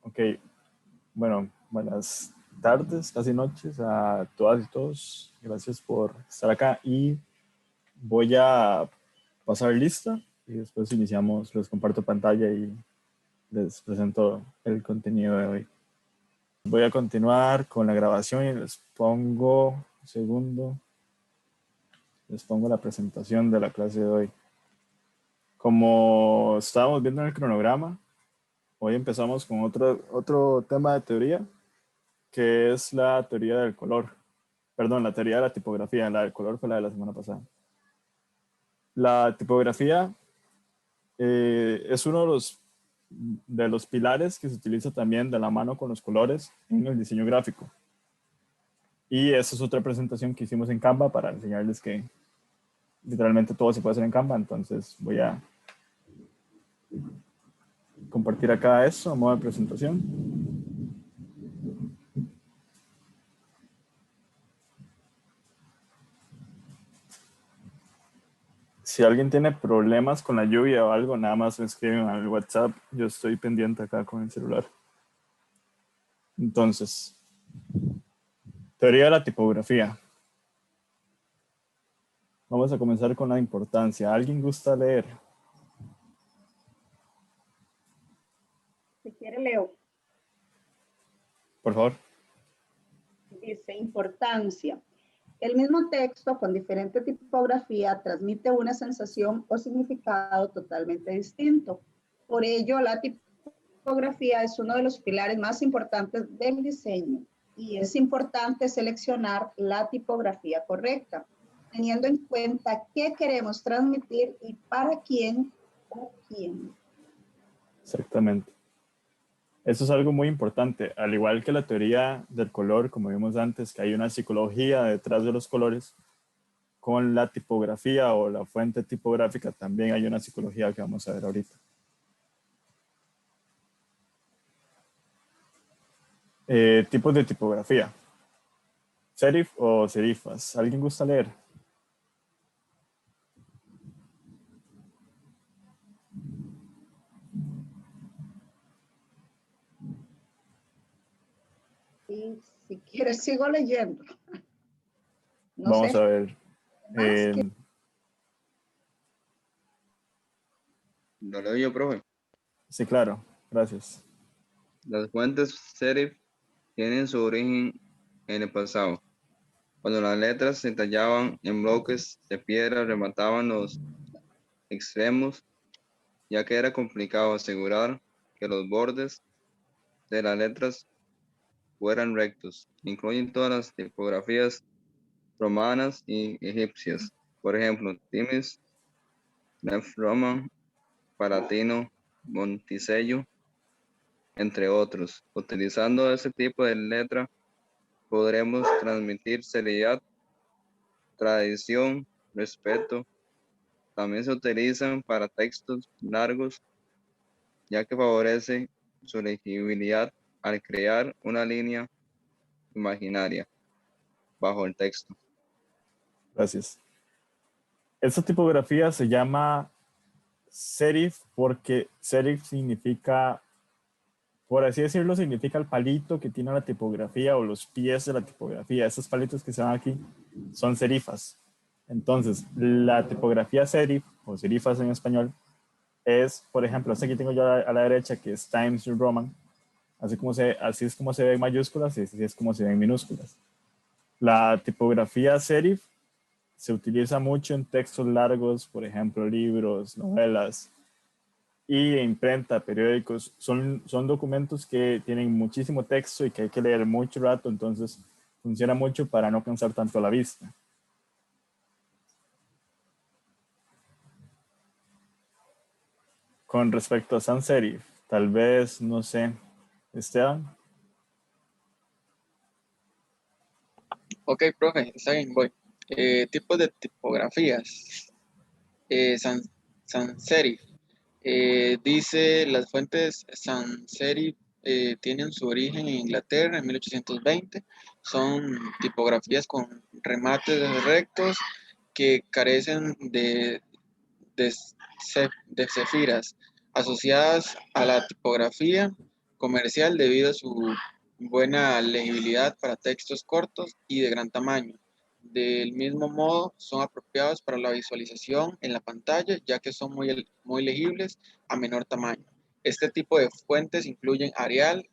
Ok, bueno, buenas tardes, casi noches a todas y todos. Gracias por estar acá y voy a pasar lista y después iniciamos, les comparto pantalla y les presento el contenido de hoy. Voy a continuar con la grabación y les pongo, un segundo, les pongo la presentación de la clase de hoy. Como estábamos viendo en el cronograma, hoy empezamos con otro tema de teoría, que es la teoría del color. Perdón, la teoría de la tipografía. La del color fue la de la semana pasada. La tipografía es uno de los pilares que se utiliza también de la mano con los colores en el diseño gráfico. Y esa es otra presentación que hicimos en Canva para enseñarles que literalmente todo se puede hacer en Canva. Entonces voy a compartir acá eso a modo de presentación. Si alguien tiene problemas con la lluvia o algo, nada más me escriben al WhatsApp. Yo estoy pendiente acá con el celular. Entonces, teoría de la tipografía. Vamos a comenzar con la importancia. ¿Alguien gusta leer? Si quiere, leo. Por favor. Dice, importancia. El mismo texto con diferente tipografía transmite una sensación o significado totalmente distinto. Por ello, la tipografía es uno de los pilares más importantes del diseño y es importante seleccionar la tipografía correcta, teniendo en cuenta qué queremos transmitir y para quién o quién. Exactamente. Eso es algo muy importante. Al igual que la teoría del color, como vimos antes, que hay una psicología detrás de los colores, con la tipografía o la fuente tipográfica también hay una psicología que vamos a ver ahorita. Tipos de tipografía. Serif o serifas. ¿Alguien gusta leer? Y si quieres, sigo leyendo. No Vamos sé. a ver. ¿Lo leo yo, profe? Sí, claro. Gracias. Las fuentes serif tienen su origen en el pasado, cuando las letras se tallaban en bloques de piedra, remataban los extremos, ya que era complicado asegurar que los bordes de las letras fueran rectos. Incluyen todas las tipografías romanas y egipcias, por ejemplo, Times, Nef Roman, Palatino, Monticello, entre otros. Utilizando ese tipo de letra, podremos transmitir seriedad, tradición, respeto. También se utilizan para textos largos, ya que favorece su legibilidad al crear una línea imaginaria bajo el texto. Gracias. Esta tipografía se llama serif porque serif significa, por así decirlo, significa el palito que tiene la tipografía o los pies de la tipografía. Esos palitos que se van aquí son serifas. Entonces, la tipografía serif o serifas en español es, por ejemplo, este aquí tengo yo a la derecha que es Times New Roman. Así es como se ve en mayúsculas y así es como se ve en minúsculas. La tipografía serif se utiliza mucho en textos largos, por ejemplo, libros, novelas, y imprenta, periódicos. Son documentos que tienen muchísimo texto y que hay que leer mucho rato, entonces funciona mucho para no cansar tanto la vista. Con respecto a sans serif, tal vez, no sé, Esteban. Ok, profe, está bien, voy. Tipos de tipografías. Sans serif. Dice las fuentes sans serif tienen su origen en Inglaterra en 1820. Son tipografías con remates rectos que carecen de cefiras asociadas a la tipografía comercial debido a su buena legibilidad para textos cortos y de gran tamaño. Del mismo modo, son apropiados para la visualización en la pantalla, ya que son muy legibles a menor tamaño. Este tipo de fuentes incluyen Arial,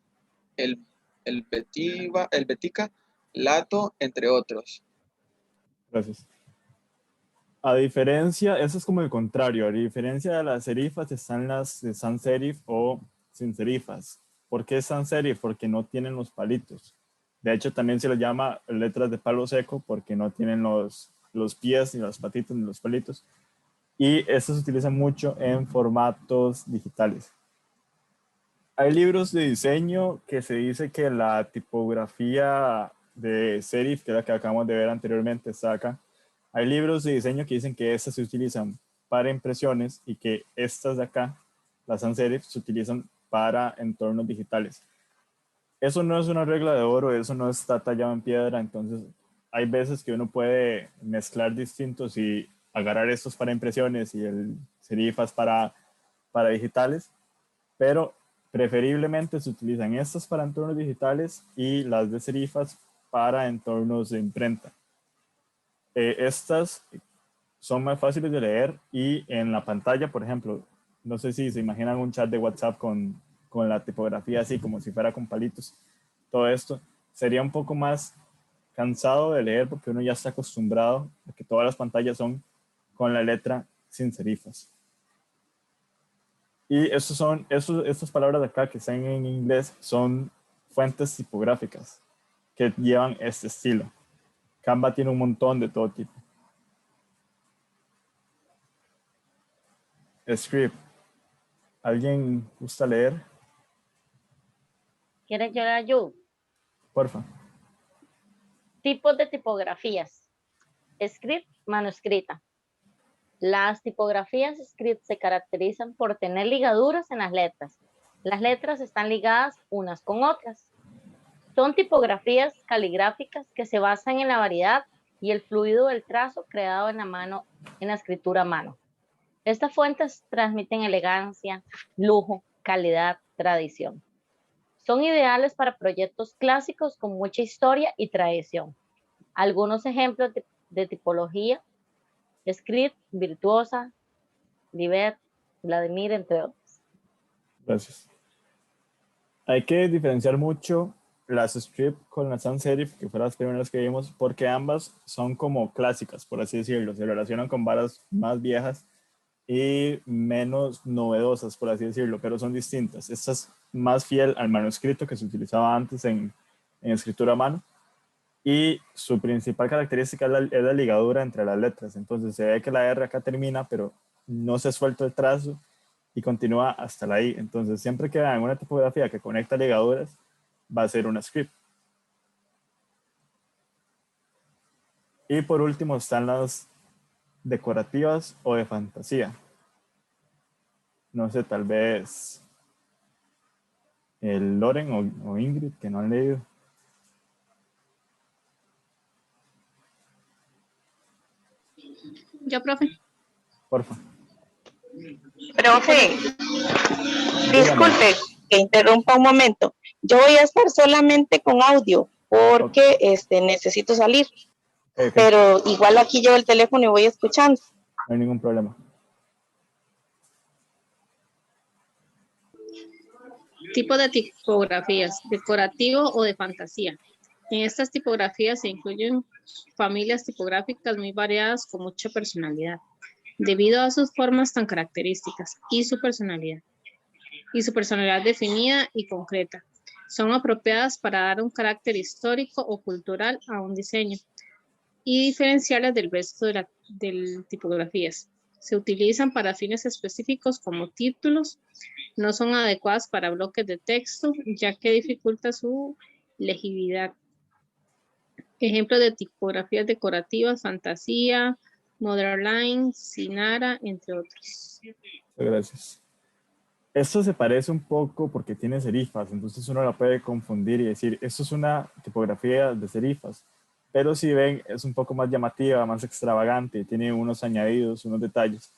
Helvetica, Lato, entre otros. Gracias. A diferencia, eso es como el contrario, a diferencia de las serifas están las de sans serif o sin serifas. ¿Por qué sans serif? Porque no tienen los palitos. De hecho, también se les llama letras de palo seco porque no tienen los pies, ni las patitas, ni los palitos. Y esto se utiliza mucho en formatos digitales. Hay libros de diseño que se dice que la tipografía de serif, que es la que acabamos de ver anteriormente, está acá. Hay libros de diseño que dicen que estas se utilizan para impresiones y que estas de acá, las sans serif, se utilizan para entornos digitales. Eso no es una regla de oro, eso no está tallado en piedra, entonces hay veces que uno puede mezclar distintos y agarrar estos para impresiones y el serifas para digitales, pero preferiblemente se utilizan estas para entornos digitales y las de serifas para entornos de imprenta. Estas son más fáciles de leer y en la pantalla, por ejemplo, no sé si se imaginan un chat de WhatsApp con la tipografía así como si fuera con palitos. Todo esto sería un poco más cansado de leer porque uno ya está acostumbrado a que todas las pantallas son con la letra sin serifas. Y estas palabras de acá que están en inglés son fuentes tipográficas que llevan este estilo. Canva tiene un montón de todo tipo. Script. ¿Alguien gusta leer? ¿Quieres que la ayude? Porfa. Tipos de tipografías. Script, mano escrita. Las tipografías script se caracterizan por tener ligaduras en las letras. Las letras están ligadas unas con otras. Son tipografías caligráficas que se basan en la variedad y el fluido del trazo creado en la escritura a mano. Estas fuentes transmiten elegancia, lujo, calidad, tradición. Son ideales para proyectos clásicos con mucha historia y tradición. Algunos ejemplos de tipología: Script, Virtuosa, Liber, Vladimir, entre otros. Gracias. Hay que diferenciar mucho las script con las sans serif, que fueron las primeras que vimos, porque ambas son como clásicas, por así decirlo. Se relacionan con varas más viejas y menos novedosas, por así decirlo, pero son distintas. Esta es más fiel al manuscrito que se utilizaba antes en escritura a mano, y su principal característica es la ligadura entre las letras. Entonces se ve que la R acá termina, pero no se suelta el trazo y continúa hasta la I. Entonces siempre que vean una tipografía que conecta ligaduras, va a ser una script. Y por último están las decorativas o de fantasía. No sé, tal vez el Loren o Ingrid, que no han leído. Yo, profe. Porfa. Profe, Dígame. disculpe que interrumpa un momento. Yo voy a estar solamente con audio porque necesito salir. Okay. Pero igual aquí llevo el teléfono y voy escuchando. No hay ningún problema. Tipo de tipografías, decorativo o de fantasía. En estas tipografías se incluyen familias tipográficas muy variadas con mucha personalidad, debido a sus formas tan características y su personalidad definida y concreta. Son apropiadas para dar un carácter histórico o cultural a un diseño y diferenciarlas del resto de tipografías. Se utilizan para fines específicos como títulos. No son adecuadas para bloques de texto, ya que dificulta su legibilidad. Ejemplos de tipografías decorativas: Fantasía, Modern, Sinara, entre otros. Gracias. Esto se parece un poco porque tiene serifas, entonces uno la puede confundir y decir, esto es una tipografía de serifas. Pero si ven, es un poco más llamativa, más extravagante, tiene unos añadidos, unos detalles.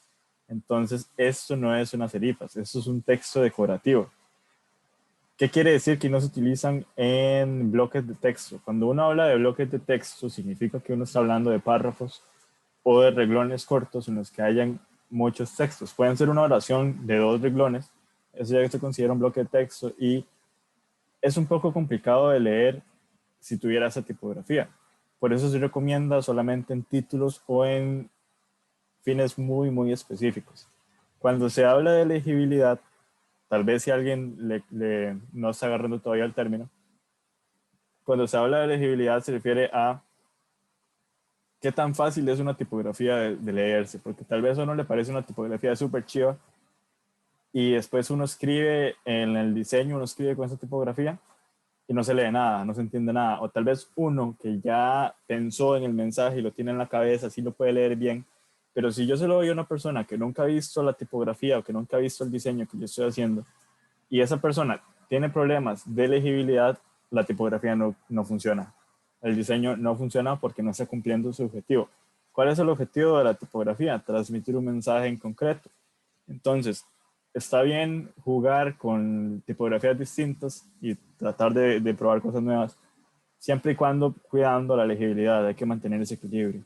Entonces, esto no es una serifas, esto es un texto decorativo. ¿Qué quiere decir que no se utilizan en bloques de texto? Cuando uno habla de bloques de texto, significa que uno está hablando de párrafos o de renglones cortos en los que hayan muchos textos. Pueden ser una oración de 2 renglones, eso ya se considera un bloque de texto y es un poco complicado de leer si tuviera esa tipografía. Por eso se recomienda solamente en títulos o en fines muy, muy específicos. Cuando se habla de legibilidad, tal vez si alguien no está agarrando todavía el término, cuando se habla de legibilidad se refiere a qué tan fácil es una tipografía de leerse, porque tal vez a uno le parece una tipografía súper chiva y después uno escribe en el diseño, uno escribe con esa tipografía y no se lee nada, no se entiende nada. O tal vez uno que ya pensó en el mensaje y lo tiene en la cabeza, sí lo puede leer bien, pero si yo se lo doy a una persona que nunca ha visto la tipografía o que nunca ha visto el diseño que yo estoy haciendo y esa persona tiene problemas de legibilidad, la tipografía no funciona. El diseño no funciona porque no está cumpliendo su objetivo. ¿Cuál es el objetivo de la tipografía? Transmitir un mensaje en concreto. Entonces, está bien jugar con tipografías distintas y tratar de probar cosas nuevas, siempre y cuando cuidando la legibilidad. Hay que mantener ese equilibrio.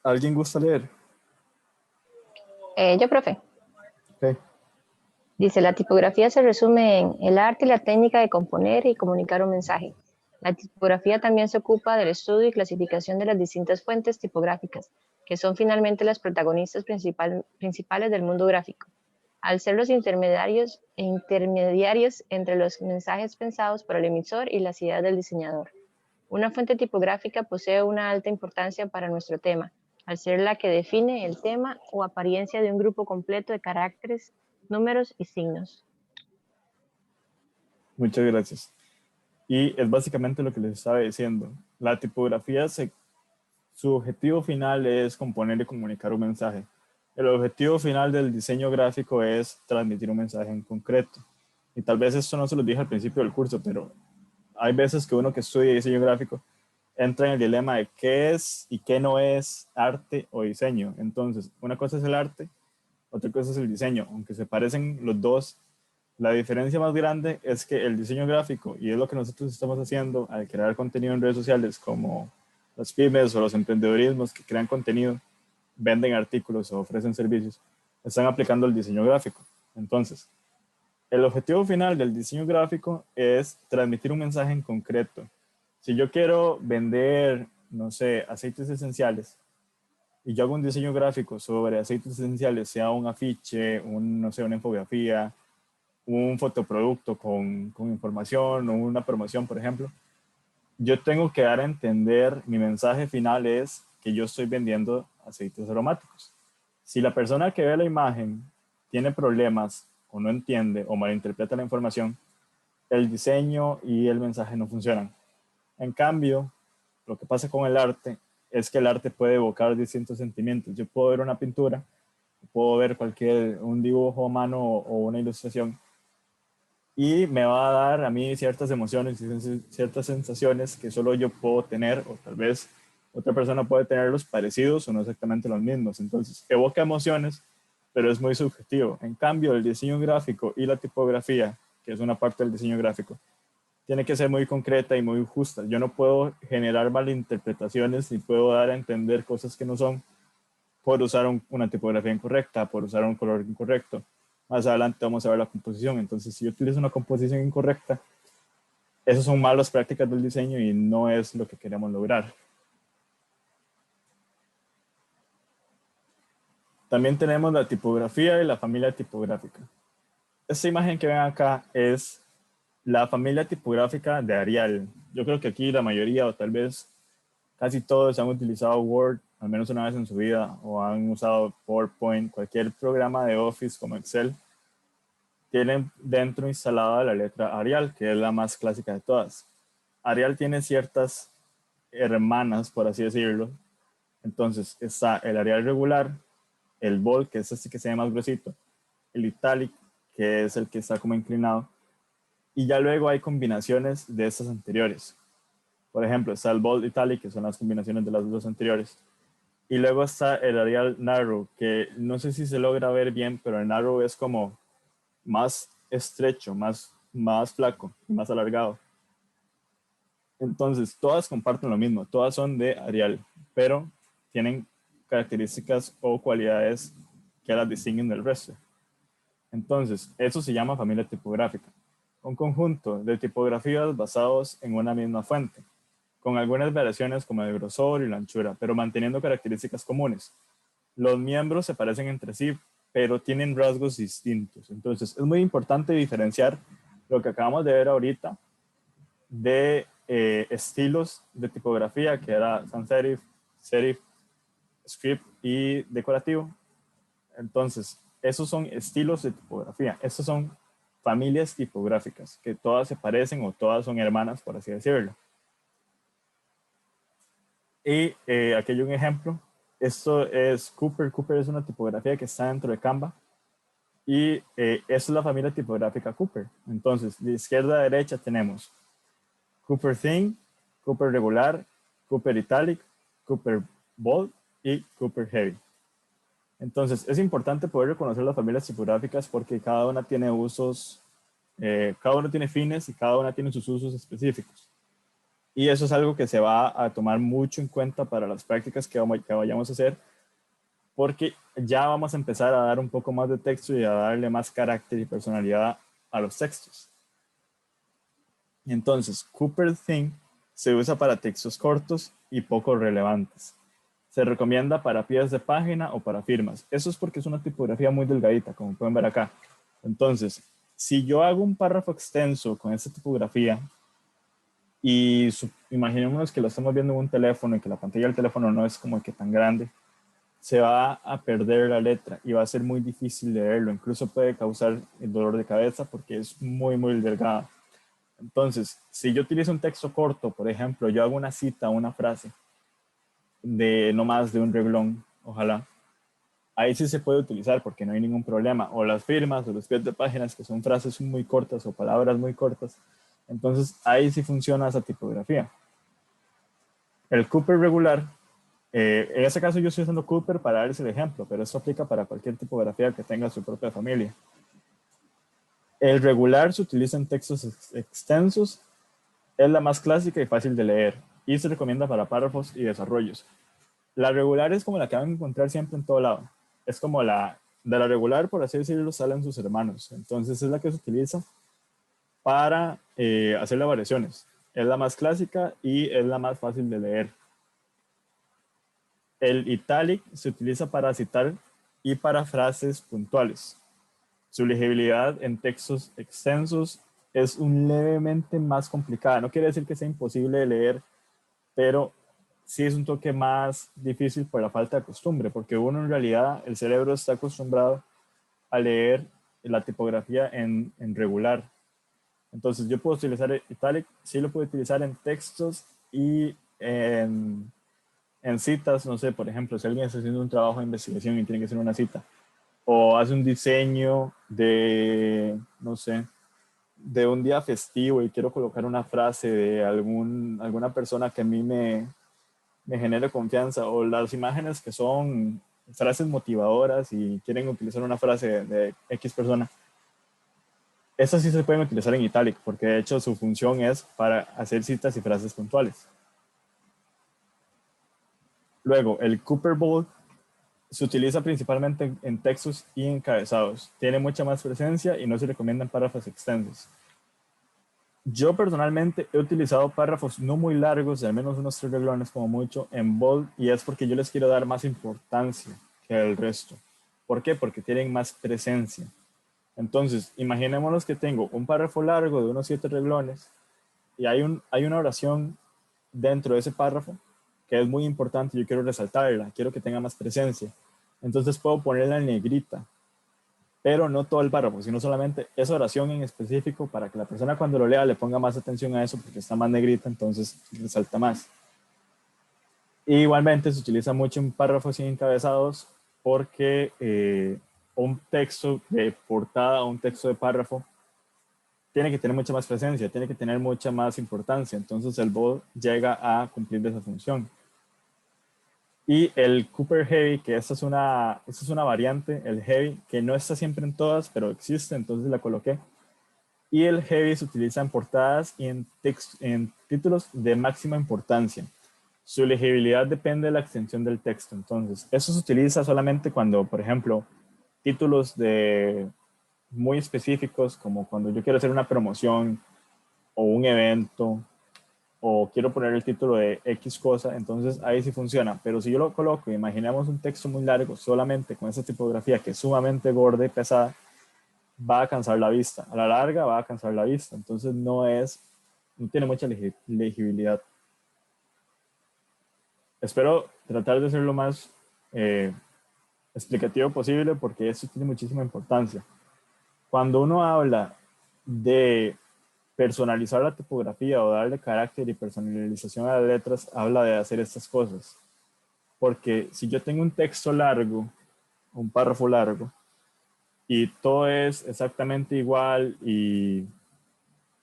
¿Alguien gusta leer? Yo, profe. Okay. Dice, la tipografía se resume en el arte y la técnica de componer y comunicar un mensaje. La tipografía también se ocupa del estudio y clasificación de las distintas fuentes tipográficas, que son finalmente las protagonistas principales del mundo gráfico, al ser los intermediarios entre los mensajes pensados por el emisor y las ideas del diseñador. Una fuente tipográfica posee una alta importancia para nuestro tema, al ser la que define el tema o apariencia de un grupo completo de caracteres, números y signos. Muchas gracias. Y es básicamente lo que les estaba diciendo. La tipografía, su objetivo final es componer y comunicar un mensaje. El objetivo final del diseño gráfico es transmitir un mensaje en concreto. Y tal vez esto no se lo dije al principio del curso, pero hay veces que uno que estudia diseño gráfico entra en el dilema de qué es y qué no es arte o diseño. Entonces, una cosa es el arte, otra cosa es el diseño. Aunque se parecen los dos, la diferencia más grande es que el diseño gráfico, y es lo que nosotros estamos haciendo al crear contenido en redes sociales, como las pymes o los emprendedorismos que crean contenido, venden artículos o ofrecen servicios, están aplicando el diseño gráfico. Entonces, el objetivo final del diseño gráfico es transmitir un mensaje en concreto. Si yo quiero vender, no sé, aceites esenciales, y yo hago un diseño gráfico sobre aceites esenciales, sea un afiche, no sé, una infografía, un fotoproducto con información o una promoción, por ejemplo, yo tengo que dar a entender, mi mensaje final es que yo estoy vendiendo aceites aromáticos. Si la persona que ve la imagen tiene problemas o no entiende o malinterpreta la información, el diseño y el mensaje no funcionan. En cambio, lo que pasa con el arte es que el arte puede evocar distintos sentimientos. Yo puedo ver una pintura, puedo ver un dibujo a mano o una ilustración y me va a dar a mí ciertas emociones y ciertas sensaciones que solo yo puedo tener o tal vez otra persona puede tenerlos parecidos o no exactamente los mismos. Entonces, evoca emociones, pero es muy subjetivo. En cambio, el diseño gráfico y la tipografía, que es una parte del diseño gráfico, tiene que ser muy concreta y muy justa. Yo no puedo generar malinterpretaciones ni puedo dar a entender cosas que no son por usar una tipografía incorrecta, por usar un color incorrecto. Más adelante vamos a ver la composición. Entonces, si yo utilizo una composición incorrecta, esas son malas prácticas del diseño y no es lo que queremos lograr. También tenemos la tipografía y la familia tipográfica. Esta imagen que ven acá es la familia tipográfica de Arial. Yo creo que aquí la mayoría o tal vez casi todos han utilizado Word al menos una vez en su vida o han usado PowerPoint, cualquier programa de Office como Excel. Tienen dentro instalada la letra Arial, que es la más clásica de todas. Arial tiene ciertas hermanas, por así decirlo. Entonces está el Arial regular, el Bold, que es este que se ve más gruesito, el Italic, que es el que está como inclinado, y ya luego hay combinaciones de estas anteriores. Por ejemplo, está el Bold Italic, que son las combinaciones de las dos anteriores. Y luego está el Arial Narrow, que no sé si se logra ver bien, pero el Narrow es como más estrecho, más flaco, más alargado. Entonces, todas comparten lo mismo, todas son de Arial, pero tienen características o cualidades que las distinguen del resto. Entonces, eso se llama familia tipográfica. Un conjunto de tipografías basados en una misma fuente, con algunas variaciones como el grosor y la anchura, pero manteniendo características comunes. Los miembros se parecen entre sí, pero tienen rasgos distintos. Entonces, es muy importante diferenciar lo que acabamos de ver ahorita de estilos de tipografía, que era sans serif, serif, script y decorativo. Entonces, esos son estilos de tipografía. Estos son familias tipográficas, que todas se parecen o todas son hermanas, por así decirlo. Y aquí hay un ejemplo. Esto es Cooper. Cooper es una tipografía que está dentro de Canva. Y esta es la familia tipográfica Cooper. Entonces, de izquierda a derecha tenemos Cooper Thin, Cooper Regular, Cooper Italic, Cooper Bold y Cooper Heavy. Entonces, es importante poder reconocer las familias tipográficas porque cada una tiene usos, cada una tiene fines y cada una tiene sus usos específicos. Y eso es algo que se va a tomar mucho en cuenta para las prácticas que vayamos a hacer, porque ya vamos a empezar a dar un poco más de texto y a darle más carácter y personalidad a los textos. Entonces, Cooper Thin se usa para textos cortos y poco relevantes. Se recomienda para pies de página o para firmas. Eso es porque es una tipografía muy delgadita, como pueden ver acá. Entonces, si yo hago un párrafo extenso con esta tipografía, y imaginémonos que lo estamos viendo en un teléfono y que la pantalla del teléfono no es como que tan grande, se va a perder la letra y va a ser muy difícil leerlo. Incluso puede causar el dolor de cabeza porque es muy, muy delgada. Entonces, si yo utilizo un texto corto, por ejemplo, yo hago una cita, una frase de no más de un renglón, ojalá, ahí sí se puede utilizar porque no hay ningún problema. O las firmas o los pies de páginas que son frases muy cortas o palabras muy cortas. Entonces, ahí sí funciona esa tipografía. El Cooper regular, en este caso yo estoy usando Cooper para darles el ejemplo, pero esto aplica para cualquier tipografía que tenga su propia familia. El regular se utiliza en textos extensos, es la más clásica y fácil de leer, y se recomienda para párrafos y desarrollos. La regular es como la que van a encontrar siempre en todo lado. Es como de la regular, por así decirlo, salen sus hermanos. Entonces es la que se utiliza para hacer las variaciones. Es la más clásica y es la más fácil de leer. El italic se utiliza para citar y para frases puntuales. Su legibilidad en textos extensos es un levemente más complicada. No quiere decir que sea imposible de leer, pero sí es un toque más difícil por la falta de costumbre, porque uno en realidad, el cerebro está acostumbrado a leer la tipografía en regular. Entonces yo puedo utilizar el italic, sí lo puedo utilizar en textos y en citas, no sé, por ejemplo, si alguien está haciendo un trabajo de investigación y tiene que hacer una cita, o hace un diseño de, no sé, de un día festivo y quiero colocar una frase de alguna persona que a mí me genere confianza, o las imágenes que son frases motivadoras y quieren utilizar una frase de X persona. Estas sí se pueden utilizar en italic, porque de hecho su función es para hacer citas y frases puntuales. Luego, el Cooper Bold se utiliza principalmente en textos y encabezados. Tiene mucha más presencia y no se recomiendan párrafos extensos. Yo personalmente he utilizado párrafos no muy largos, de al menos unos 3 renglones como mucho, en bold, y es porque yo les quiero dar más importancia que el resto. ¿Por qué? Porque tienen más presencia. Entonces, imaginémonos que tengo un párrafo largo de unos 7 renglones y hay una oración dentro de ese párrafo que es muy importante, yo quiero resaltarla, quiero que tenga más presencia. Entonces puedo ponerla en negrita, pero no todo el párrafo, sino solamente esa oración en específico para que la persona cuando lo lea le ponga más atención a eso porque está más negrita, entonces resalta más. Y igualmente se utiliza mucho en párrafos y encabezados porque un texto de portada o un texto de párrafo tiene que tener mucha más presencia, tiene que tener mucha más importancia, entonces el bold llega a cumplir esa función. Y el Cooper Heavy, que esta es una variante, el Heavy, que no está siempre en todas, pero existe, entonces la coloqué. Y el Heavy se utiliza en portadas y en títulos de máxima importancia. Su legibilidad depende de la extensión del texto. Entonces, eso se utiliza solamente cuando, por ejemplo, títulos muy específicos, como cuando yo quiero hacer una promoción o un evento, o quiero poner el título de X cosa, entonces ahí sí funciona. Pero si yo lo coloco, imaginemos un texto muy largo, solamente con esa tipografía que es sumamente gorda y pesada, va a cansar la vista. A la larga va a cansar la vista. Entonces no tiene mucha legibilidad. Espero tratar de ser lo más explicativo posible porque eso tiene muchísima importancia. Cuando uno habla de personalizar la tipografía o darle carácter y personalización a las letras, habla de hacer estas cosas. Porque si yo tengo un texto largo, un párrafo largo, y todo es exactamente igual y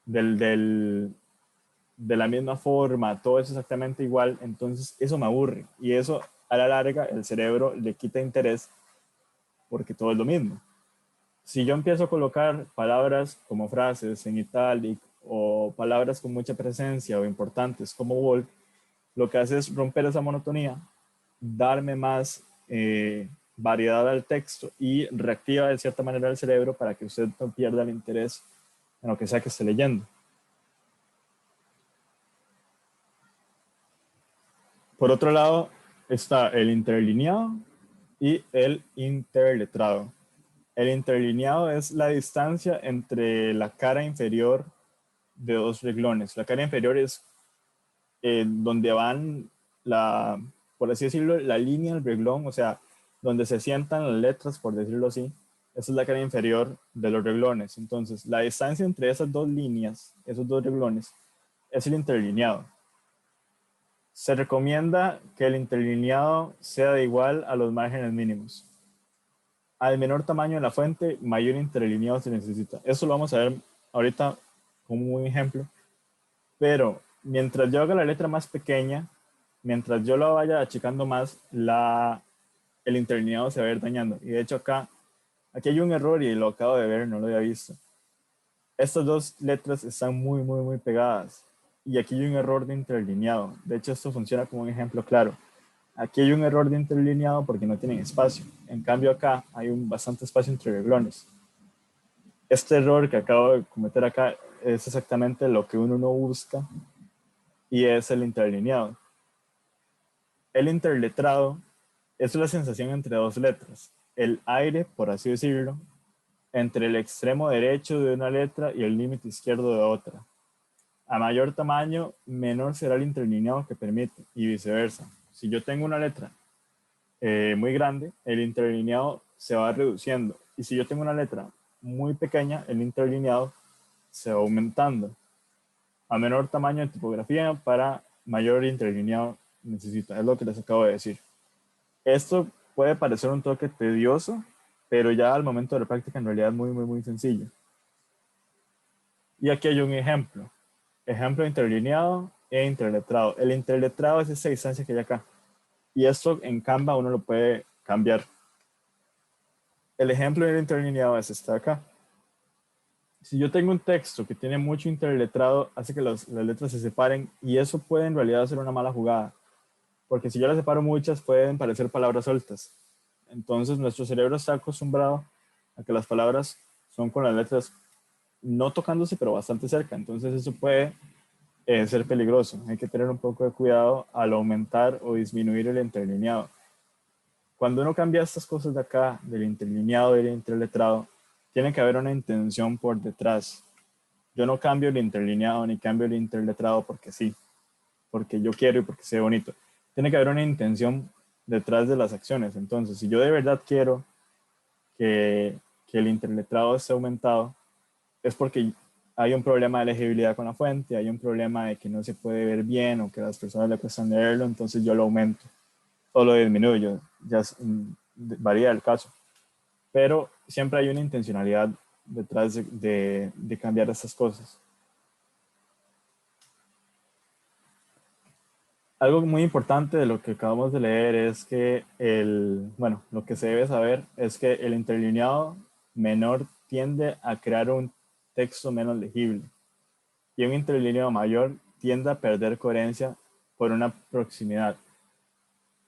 de la misma forma, todo es exactamente igual, entonces eso me aburre. Y eso a la larga el cerebro le quita interés porque todo es lo mismo. Si yo empiezo a colocar palabras como frases en italic o palabras con mucha presencia o importantes como bold, lo que hace es romper esa monotonía, darme más variedad al texto y reactiva de cierta manera el cerebro para que usted no pierda el interés en lo que sea que esté leyendo. Por otro lado está el interlineado y el interletrado. El interlineado es la distancia entre la cara inferior de dos renglones. La cara inferior es donde van, por así decirlo, la línea del reglón, o sea, donde se sientan las letras, por decirlo así. Esa es la cara inferior de los renglones. Entonces, la distancia entre esas dos líneas, esos dos renglones, es el interlineado. Se recomienda que el interlineado sea de igual a los márgenes mínimos. Al menor tamaño de la fuente, mayor interlineado se necesita. Eso lo vamos a ver ahorita como un ejemplo. Pero mientras yo haga la letra más pequeña, mientras yo la vaya achicando más, el interlineado se va a ir dañando. Y de hecho aquí hay un error y lo acabo de ver, no lo había visto. Estas dos letras están muy, muy, muy pegadas. Y aquí hay un error de interlineado. De hecho, esto funciona como un ejemplo claro. Aquí hay un error de interlineado porque no tienen espacio. En cambio acá hay bastante espacio entre renglones. Este error que acabo de cometer acá es exactamente lo que uno no busca y es el interlineado. El interletrado es la sensación entre dos letras. El aire, por así decirlo, entre el extremo derecho de una letra y el límite izquierdo de otra. A mayor tamaño, menor será el interlineado que permite y viceversa. Si yo tengo una letra muy grande, el interlineado se va reduciendo. Y si yo tengo una letra muy pequeña, el interlineado se va aumentando. A menor tamaño de tipografía, para mayor interlineado necesita. Es lo que les acabo de decir. Esto puede parecer un toque tedioso, pero ya al momento de la práctica en realidad es muy, muy, muy sencillo. Y aquí hay un ejemplo. Ejemplo interlineado e interletrado. El interletrado es esa distancia que hay acá. Y esto en Canva uno lo puede cambiar. El ejemplo del interlineado es este de acá. Si yo tengo un texto que tiene mucho interletrado, hace que las letras se separen y eso puede en realidad ser una mala jugada. Porque si yo las separo muchas, pueden parecer palabras sueltas. Entonces nuestro cerebro está acostumbrado a que las palabras son con las letras no tocándose, pero bastante cerca. Entonces eso puede ser peligroso. Hay que tener un poco de cuidado al aumentar o disminuir el interlineado. Cuando uno cambia estas cosas de acá, del interlineado y del interletrado, tiene que haber una intención por detrás. Yo no cambio el interlineado ni cambio el interletrado porque sí, porque yo quiero y porque sea bonito. Tiene que haber una intención detrás de las acciones. Entonces, si yo de verdad quiero que el interletrado esté aumentado, es porque hay un problema de legibilidad con la fuente, hay un problema de que no se puede ver bien o que a las personas le cuesta leerlo, entonces yo lo aumento o lo disminuyo, ya varía el caso. Pero siempre hay una intencionalidad detrás de cambiar estas cosas. Algo muy importante de lo que acabamos de leer es que lo que se debe saber es que el interlineado menor tiende a crear un texto menos legible y un interlineado mayor tiende a perder coherencia por una proximidad.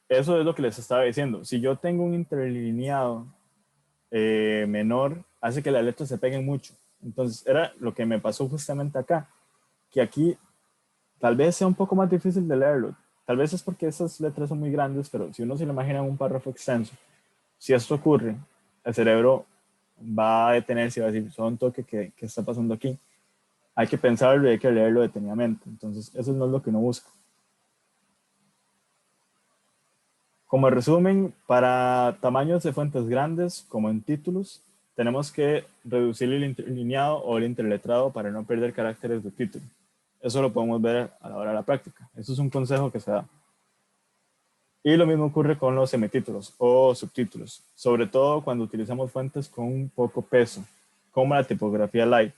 Eso es lo que les estaba diciendo. Si yo tengo un interlineado menor, hace que las letras se peguen mucho. Entonces, era lo que me pasó justamente acá, que aquí tal vez sea un poco más difícil de leerlo. Tal vez es porque esas letras son muy grandes, pero si uno se lo imagina en un párrafo extenso, si esto ocurre, el cerebro va a detenerse y va a decir, son toque, ¿qué está pasando aquí? Hay que pensarlo y hay que leerlo detenidamente. Entonces, eso no es lo que uno busca. Como resumen, para tamaños de fuentes grandes, como en títulos, tenemos que reducir el interlineado o el interletrado para no perder caracteres de título. Eso lo podemos ver a la hora de la práctica. Eso es un consejo que se da. Y lo mismo ocurre con los semitítulos o subtítulos, sobre todo cuando utilizamos fuentes con un poco peso, como la tipografía light.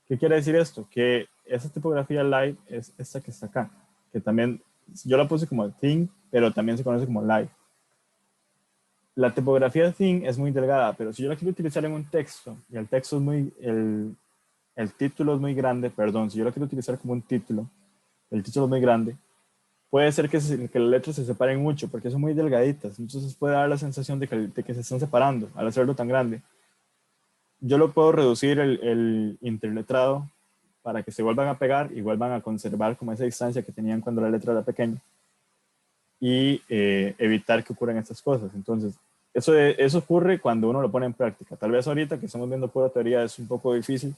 ¿Qué quiere decir esto? Que esa tipografía light es esta que está acá, que también yo la puse como thin, pero también se conoce como light. La tipografía thin es muy delgada, pero si yo la quiero utilizar en un texto y el texto es el título es muy grande, perdón, si yo la quiero utilizar como un título, el título es muy grande, puede ser que las letras se separen mucho porque son muy delgaditas, entonces puede dar la sensación de que se están separando al hacerlo tan grande. Yo lo puedo reducir el interletrado para que se vuelvan a pegar y vuelvan a conservar como esa distancia que tenían cuando la letra era pequeña y evitar que ocurran estas cosas. Entonces, eso ocurre cuando uno lo pone en práctica. Tal vez ahorita que estamos viendo pura teoría es un poco difícil,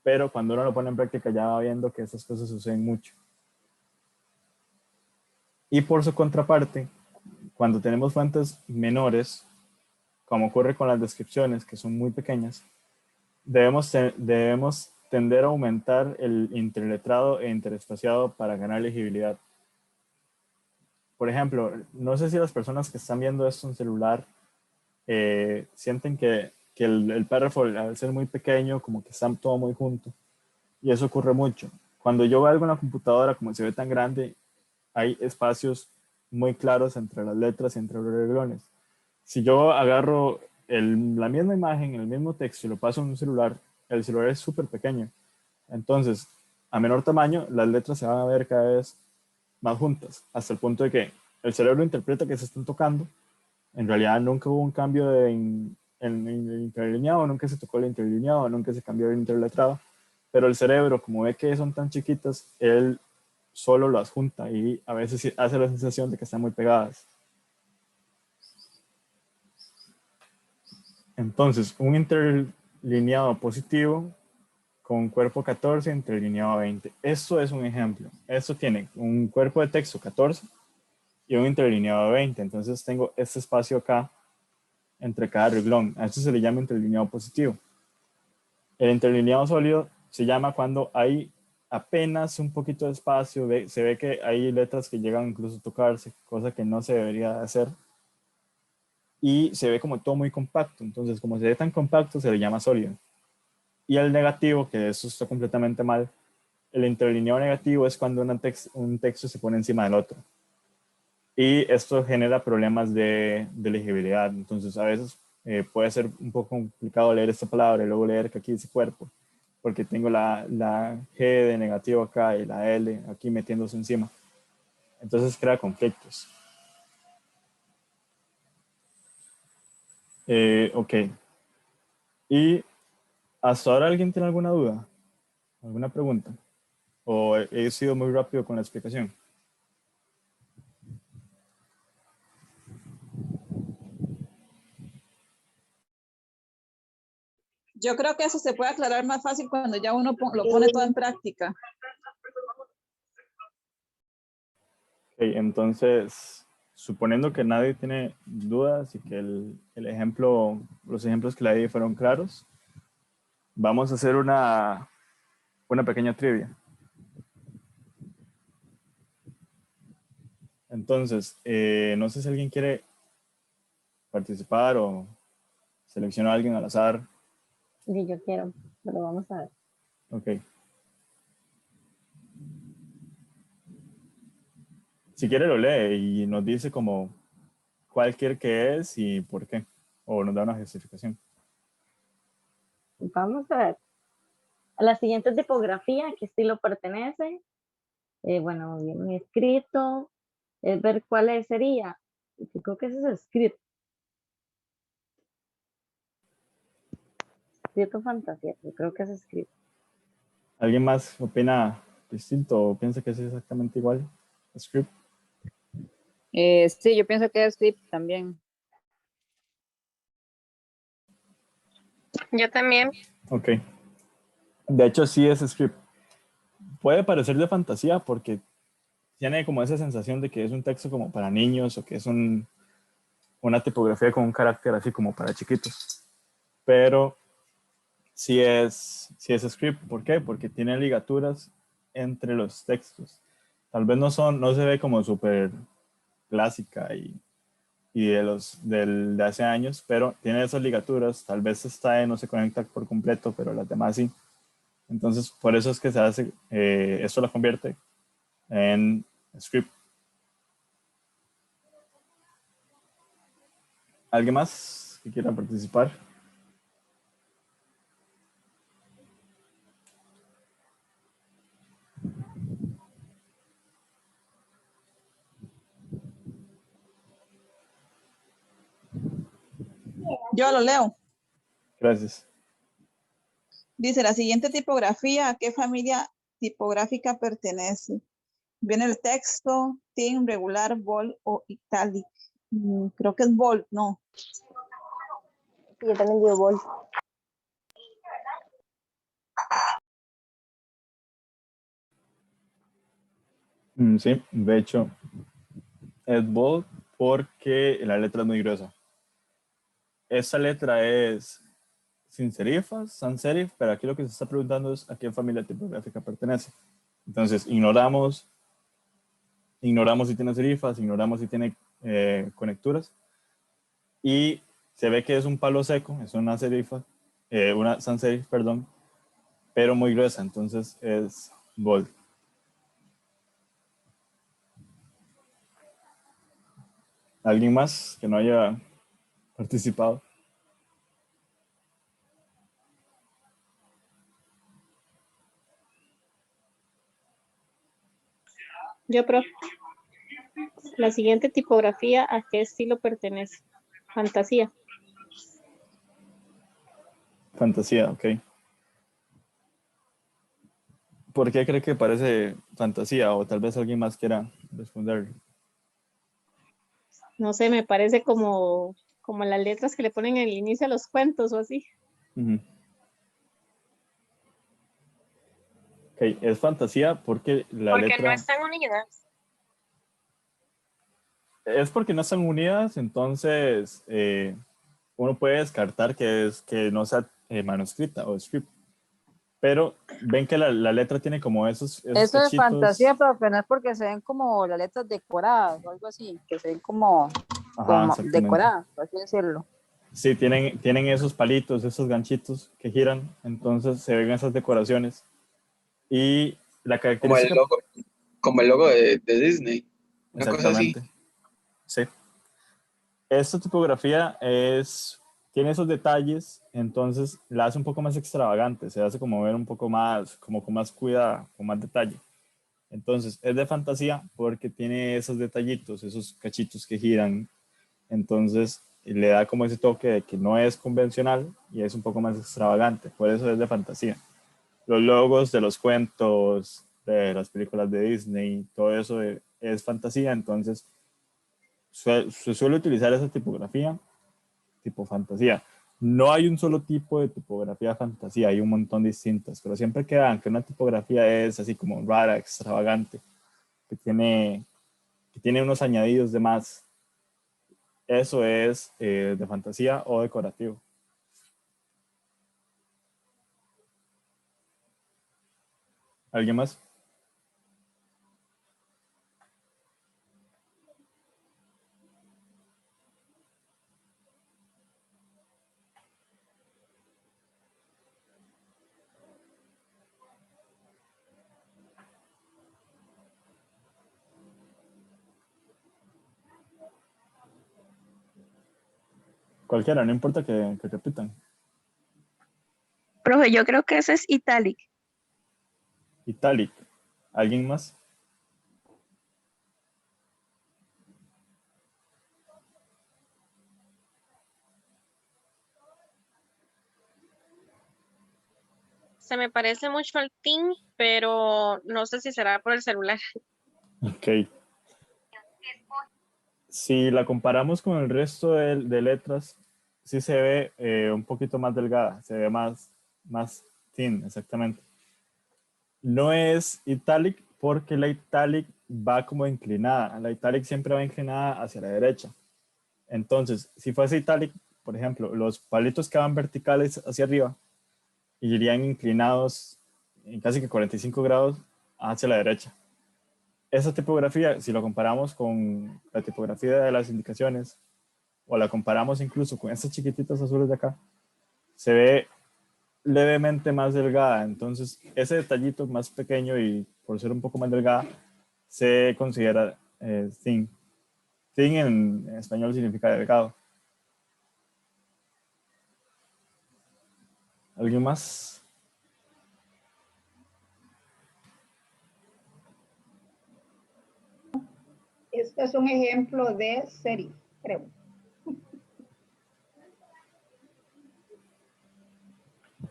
pero cuando uno lo pone en práctica ya va viendo que estas cosas suceden mucho. Y por su contraparte, cuando tenemos fuentes menores, como ocurre con las descripciones, que son muy pequeñas, debemos tender a aumentar el interletrado e interespaciado para ganar legibilidad. Por ejemplo, no sé si las personas que están viendo esto en celular sienten que el párrafo al ser muy pequeño, como que está todo muy junto. Y eso ocurre mucho. Cuando yo veo algo en la computadora, como se ve tan grande, hay espacios muy claros entre las letras y entre los renglones. Si yo agarro la misma imagen, el mismo texto y lo paso en un celular, el celular es súper pequeño. Entonces, a menor tamaño, las letras se van a ver cada vez más juntas, hasta el punto de que el cerebro interpreta que se están tocando. En realidad nunca hubo un cambio en el interlineado, nunca se tocó el interlineado, nunca se cambió el interletrado, pero el cerebro, como ve que son tan chiquitas, él solo las junta y a veces hace la sensación de que están muy pegadas. Entonces, un interlineado positivo con cuerpo 14, interlineado 20. Esto es un ejemplo. Esto tiene un cuerpo de texto 14 y un interlineado 20. Entonces tengo este espacio acá entre cada reglón. A esto se le llama interlineado positivo. El interlineado sólido se llama cuando hay apenas un poquito de espacio. Se ve que hay letras que llegan incluso a tocarse, cosa que no se debería hacer. Y se ve como todo muy compacto. Entonces, como se ve tan compacto, se le llama sólido. Y el negativo, que eso está completamente mal, el interlineado negativo es cuando un texto se pone encima del otro. Y esto genera problemas de legibilidad. Entonces, a veces puede ser un poco complicado leer esta palabra y luego leer que aquí dice cuerpo, porque tengo la G de negativo acá y la L aquí metiéndose encima. Entonces crea conflictos. Ok. Y hasta ahora, ¿alguien tiene alguna duda? ¿Alguna pregunta? ¿O he sido muy rápido con la explicación? Yo creo que eso se puede aclarar más fácil cuando ya uno lo pone todo en práctica. Okay, entonces, suponiendo que nadie tiene dudas y que los ejemplos que le di fueron claros, vamos a hacer una pequeña trivia. Entonces, no sé si alguien quiere participar o selecciona a alguien al azar. Sí, yo quiero, pero vamos a ver. Ok. Si quiere lo lee y nos dice como cuál quiere que es y por qué. O nos da una justificación. Vamos a ver. A la siguiente tipografía, ¿a qué estilo pertenece? Bueno, bien escrito. Es ver cuál sería. Yo creo que ese es script. Escrito fantasía. Yo creo que es script. ¿Alguien más opina distinto o piensa que es exactamente igual? Script. Sí, yo pienso que es script también. Yo también. Ok. De hecho, sí es script. Puede parecer de fantasía porque tiene como esa sensación de que es un texto como para niños o que es una tipografía con un carácter así como para chiquitos. Pero sí es script. ¿Por qué? Porque tiene ligaturas entre los textos. Tal vez no se ve como súper clásica y de hace años, pero tiene esas ligaturas. Tal vez esta E no se conecta por completo, pero las demás sí. Entonces, por eso es que se hace, esto la convierte en script. ¿Alguien más que quiera participar? Yo lo leo. Gracias. Dice, la siguiente tipografía, ¿a qué familia tipográfica pertenece? Viene el texto, thin, regular, bold o italic. Creo que es bold, ¿no? Yo también digo bol. Sí, de hecho, es bold porque la letra es muy gruesa. Esta letra es sin serifas, sans serif, pero aquí lo que se está preguntando es a qué familia tipográfica pertenece. Entonces, ignoramos si tiene serifas, ignoramos si tiene conecturas y se ve que es un palo seco, es una serifa, una sans serif, perdón, pero muy gruesa, entonces es bold. ¿Alguien más que no haya participado? Yo, profe. La siguiente tipografía, ¿a qué estilo pertenece? Fantasía. Fantasía, ok. ¿Por qué cree que parece fantasía? O tal vez alguien más quiera responder. No sé, me parece como las letras que le ponen en el inicio a los cuentos o así. Uh-huh. Ok, es fantasía porque la Porque letra... no están unidas. Es porque no están unidas, entonces uno puede descartar que no sea manuscrita o script. Pero ven que la letra tiene como esos Eso es cachitos. fantasía, pero apenas porque se ven como las letras decoradas o algo así, que se ven como, Ajá, como exactamente. decoradas, por así decirlo. Sí, tienen esos palitos, esos ganchitos que giran, entonces se ven esas decoraciones. Y la Como el característica... logo, como el logo de Disney. Una cosa así. Exactamente, sí. Esta tipografía tiene esos detalles, entonces la hace un poco más extravagante, se hace como ver un poco más, como con más cuidado, con más detalle. Entonces es de fantasía porque tiene esos detallitos, esos cachitos que giran, entonces le da como ese toque de que no es convencional y es un poco más extravagante, por eso es de fantasía. Los logos de los cuentos, de las películas de Disney, todo eso es fantasía, entonces se suele utilizar esa tipografía tipo fantasía. No hay un solo tipo de tipografía fantasía, hay un montón distintas, pero siempre quedan que una tipografía es así como rara, extravagante, que tiene unos añadidos de más. Eso es de fantasía o decorativo. ¿Alguien más? Cualquiera, no importa que repitan. Profe, yo creo que ese es italic. Italic. ¿Alguien más? Se me parece mucho al Team, pero no sé si será por el celular. Ok. Si la comparamos con el resto de letras, sí se ve un poquito más delgada, se ve más thin, exactamente. No es italic porque la italic va como inclinada. La italic siempre va inclinada hacia la derecha. Entonces, si fuese italic, por ejemplo, los palitos que van verticales hacia arriba irían inclinados en casi que 45 grados hacia la derecha. Esa tipografía, si lo comparamos con la tipografía de las indicaciones o la comparamos incluso con estas chiquititas azules de acá, se ve levemente más delgada. Entonces, ese detallito más pequeño y por ser un poco más delgada, se considera thin. Thin en español significa delgado. ¿Alguien más? Este es un ejemplo de serif, creo.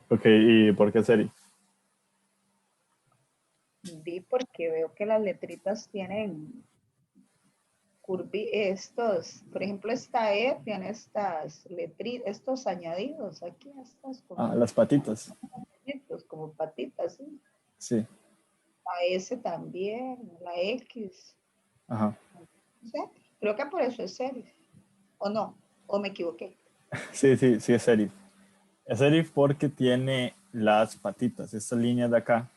Ok, ¿y por qué serif? Vi porque veo que las letritas tienen estos, por ejemplo, esta E tiene estos añadidos aquí, estas como, Las patitas. como patitas, ¿sí? Sí. La S también, la X. Ajá. No sé, creo que por eso es serif. ¿O no? ¿O me equivoqué? Sí, es serif. Es serif porque tiene las patitas, estas líneas de acá,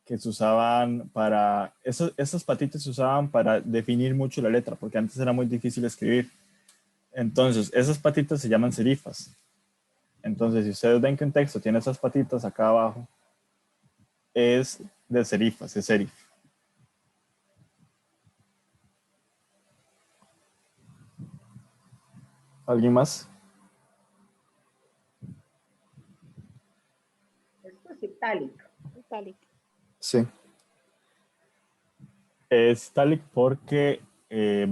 que se usaban para, esas patitas se usaban para definir mucho la letra, porque antes era muy difícil escribir. Entonces, esas patitas se llaman serifas. Entonces, si ustedes ven que un texto tiene esas patitas acá abajo, es de serifas, es serif. ¿Alguien más? Esto es itálico. Italic. Sí. Es italic porque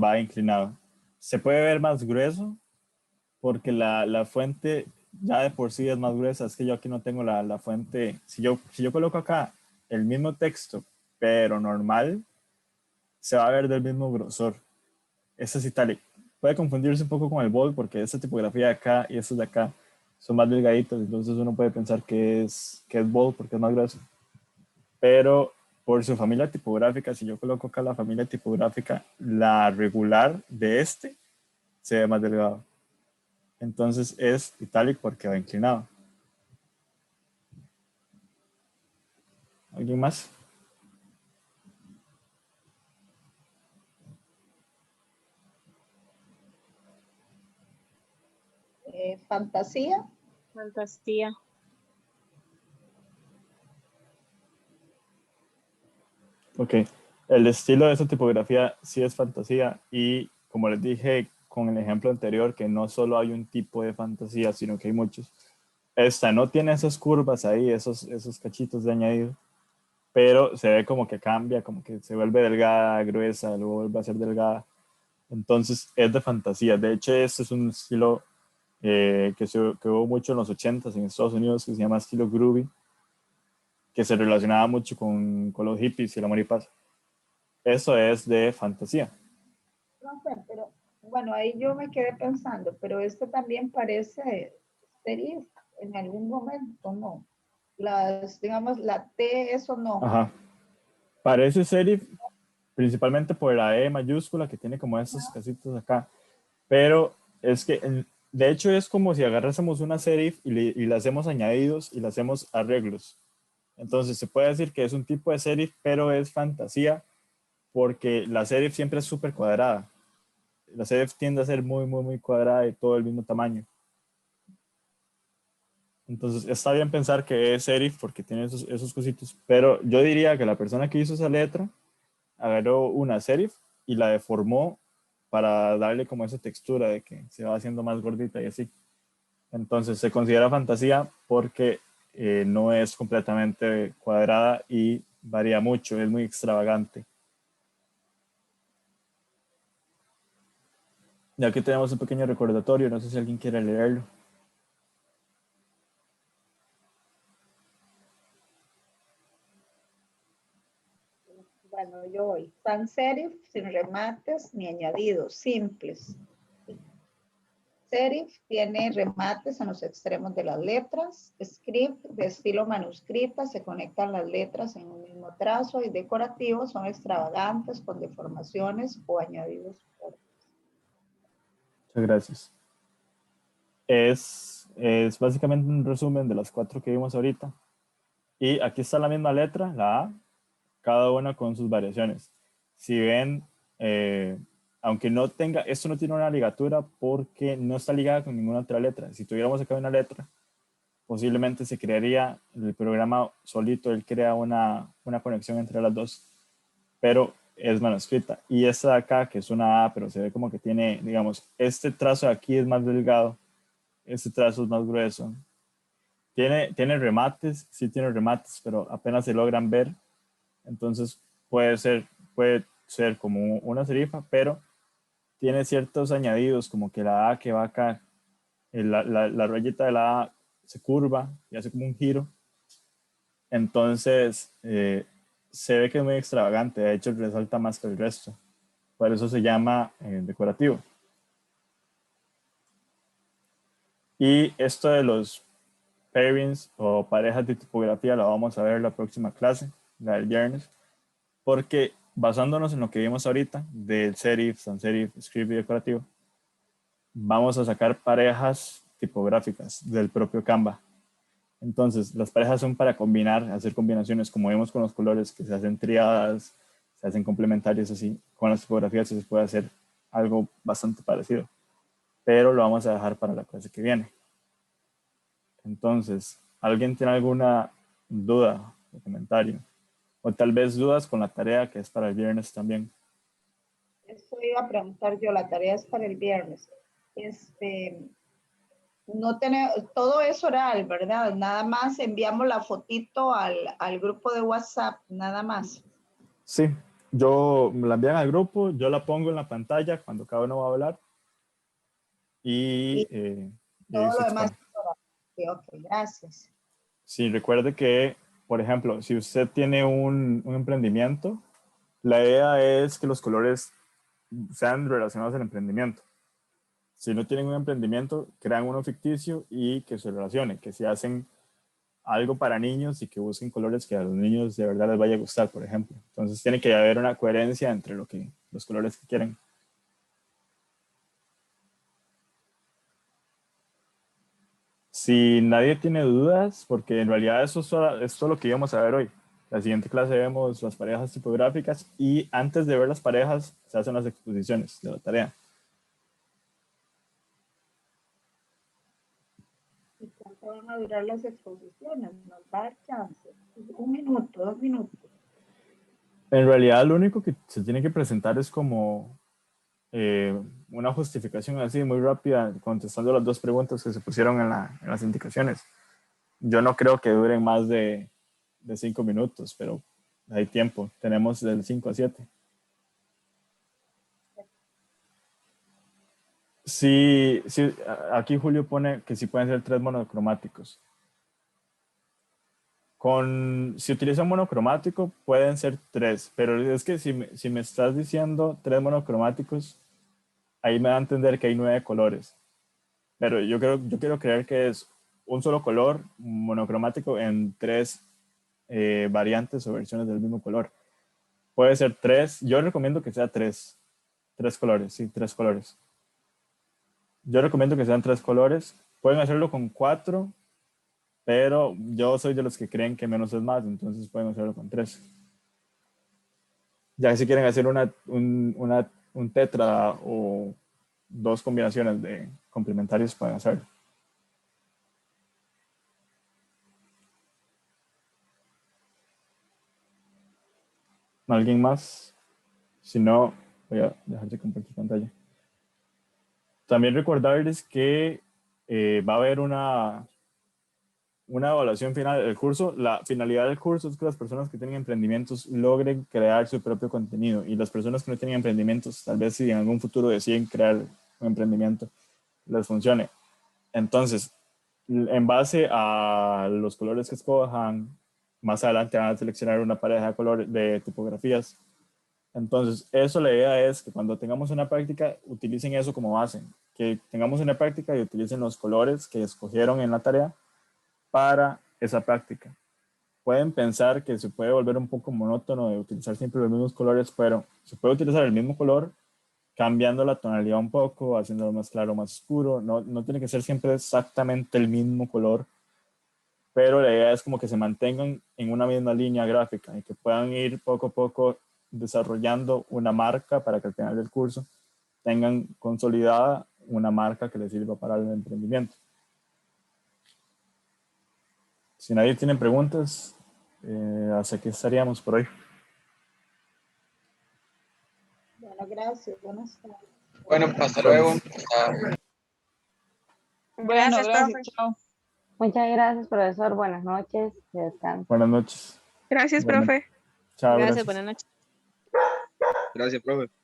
va inclinado. Se puede ver más grueso porque la fuente ya de por sí es más gruesa. Es que yo aquí no tengo la fuente. Si yo coloco acá el mismo texto, pero normal, se va a ver del mismo grosor. Este es italic. Puede confundirse un poco con el bold porque esta tipografía de acá y estas de acá son más delgaditas, entonces uno puede pensar que es bold porque es más grueso. Pero por su familia tipográfica, si yo coloco acá la familia tipográfica, la regular de este se ve más delgado. Entonces es italic porque va inclinado. ¿Alguien más? Fantasía. Fantasía. Ok. El estilo de esa tipografía sí es fantasía y como les dije con el ejemplo anterior, que no solo hay un tipo de fantasía, sino que hay muchos. Esta no tiene esas curvas ahí, esos cachitos de añadido, pero se ve como que cambia, como que se vuelve delgada, gruesa, luego vuelve a ser delgada. Entonces es de fantasía. De hecho, este es un estilo que hubo mucho en los 80s en Estados Unidos, que se llama estilo groovy, que se relacionaba mucho con los hippies y el amor y paz. Eso es de fantasía. No sé, pero bueno, ahí yo me quedé pensando, pero esto también parece serif en algún momento, ¿no? Digamos, la T, eso no. Ajá. Parece serif principalmente por la E mayúscula que tiene como estos casitos acá, pero es que de hecho es como si agarrásemos una serif y le hacemos añadidos y le hacemos arreglos. Entonces se puede decir que es un tipo de serif, pero es fantasía porque la serif siempre es súper cuadrada. La serif tiende a ser muy cuadrada y todo el mismo tamaño. Entonces está bien pensar que es serif porque tiene esos cositos, pero yo diría que la persona que hizo esa letra agarró una serif y la deformó para darle como esa textura de que se va haciendo más gordita y así. Entonces se considera fantasía porque no es completamente cuadrada y varía mucho, es muy extravagante. Y aquí tenemos un pequeño recordatorio, no sé si alguien quiere leerlo. Bueno, yo voy. Sans serif, sin remates ni añadidos, simples. Serif tiene remates en los extremos de las letras. Script de estilo manuscrita, se conectan las letras en un mismo trazo, y decorativos son extravagantes con deformaciones o añadidos. Muchas gracias. Es básicamente un resumen de las 4 que vimos ahorita. Y aquí está la misma letra, la A, cada una con sus variaciones. Si ven, aunque no tenga, esto no tiene una ligatura porque no está ligada con ninguna otra letra. Si tuviéramos acá una letra, posiblemente se crearía, el programa solito, él crea una conexión entre las dos, pero es manuscrita. Y esta de acá, que es una A, pero se ve como que tiene, digamos, este trazo de aquí es más delgado, este trazo es más grueso. Tiene remates, sí tiene remates, pero apenas se logran ver. Entonces puede ser como una serifa, pero tiene ciertos añadidos, como que la A que va acá, la rayita de la A se curva y hace como un giro. Entonces se ve que es muy extravagante, de hecho resalta más que el resto. Por eso se llama decorativo. Y esto de los pairings o parejas de tipografía la vamos a ver en la próxima clase, la del viernes, porque basándonos en lo que vimos ahorita del serif, sans serif, script y decorativo, vamos a sacar parejas tipográficas del propio Canva. Entonces, las parejas son para combinar, hacer combinaciones, como vemos con los colores, que se hacen triadas, se hacen complementarias así. Con las tipografías se puede hacer algo bastante parecido, pero lo vamos a dejar para la clase que viene. Entonces, ¿alguien tiene alguna duda o comentario? O tal vez dudas con la tarea que es para el viernes también. Eso iba a preguntar yo, la tarea es para el viernes. No tenemos, todo es oral, ¿verdad? Nada más enviamos la fotito al grupo de WhatsApp, nada más. Sí, yo me la envían al grupo, yo la pongo en la pantalla cuando cada uno va a hablar y Todo se lo demás expone. es oral. Sí, ok, gracias. Sí, recuerde que, por ejemplo, si usted tiene un emprendimiento, la idea es que los colores sean relacionados al emprendimiento. Si no tienen un emprendimiento, crean uno ficticio y que se relacione, que si hacen algo para niños y que busquen colores que a los niños de verdad les vaya a gustar, por ejemplo. Entonces tiene que haber una coherencia entre los colores que quieren. Si nadie tiene dudas, porque en realidad eso es todo lo que íbamos a ver hoy. La siguiente clase vemos las parejas tipográficas y antes de ver las parejas se hacen las exposiciones de la tarea. ¿Y cuánto van a durar las exposiciones? ¿Nos va a dar chance? 1 minuto, 2 minutos. En realidad lo único que se tiene que presentar es como una justificación así muy rápida, contestando las 2 preguntas que se pusieron en las indicaciones. Yo no creo que duren más de 5 minutos, pero hay tiempo. Tenemos del 5 a 7. Sí, sí, aquí Julio pone que sí pueden ser 3 monocromáticos. Si utilizan monocromático, pueden ser 3, pero es que si me estás diciendo 3 monocromáticos, ahí me da a entender que hay 9 colores. Pero yo quiero creer que es un solo color monocromático en 3 variantes o versiones del mismo color. Puede ser 3, yo recomiendo que sea 3 colores, sí, 3 colores. Yo recomiendo que sean 3 colores. Pueden hacerlo con 4, pero yo soy de los que creen que menos es más, entonces pueden hacerlo con 3. Ya si quieren hacer un tetra o 2 combinaciones de complementarios, pueden hacerlo. ¿Alguien más? Si no, voy a dejar de compartir pantalla. También recordarles que va a haber una evaluación final del curso. La finalidad del curso es que las personas que tienen emprendimientos logren crear su propio contenido, y las personas que no tienen emprendimientos, tal vez si en algún futuro deciden crear un emprendimiento, les funcione. Entonces, en base a los colores que escojan, más adelante van a seleccionar una pareja de colores de tipografías. Entonces, eso, la idea es que cuando tengamos una práctica, utilicen eso como base, que tengamos una práctica y utilicen los colores que escogieron en la tarea para esa práctica. Pueden pensar que se puede volver un poco monótono de utilizar siempre los mismos colores, pero se puede utilizar el mismo color cambiando la tonalidad un poco, haciéndolo más claro, más oscuro. No tiene que ser siempre exactamente el mismo color, pero la idea es como que se mantengan en una misma línea gráfica y que puedan ir poco a poco desarrollando una marca para que al final del curso tengan consolidada una marca que les sirva para el emprendimiento. Si nadie tiene preguntas, hasta aquí estaríamos por hoy. Bueno, gracias. Buenas tardes. Bueno, hasta luego. Bueno, Gracias, gracias. profe. Chao. Muchas gracias, profesor. Buenas noches. Que descanse. Buenas noches. Gracias, Bueno, profe. chao, Gracias, buenas noches. Gracias, profe.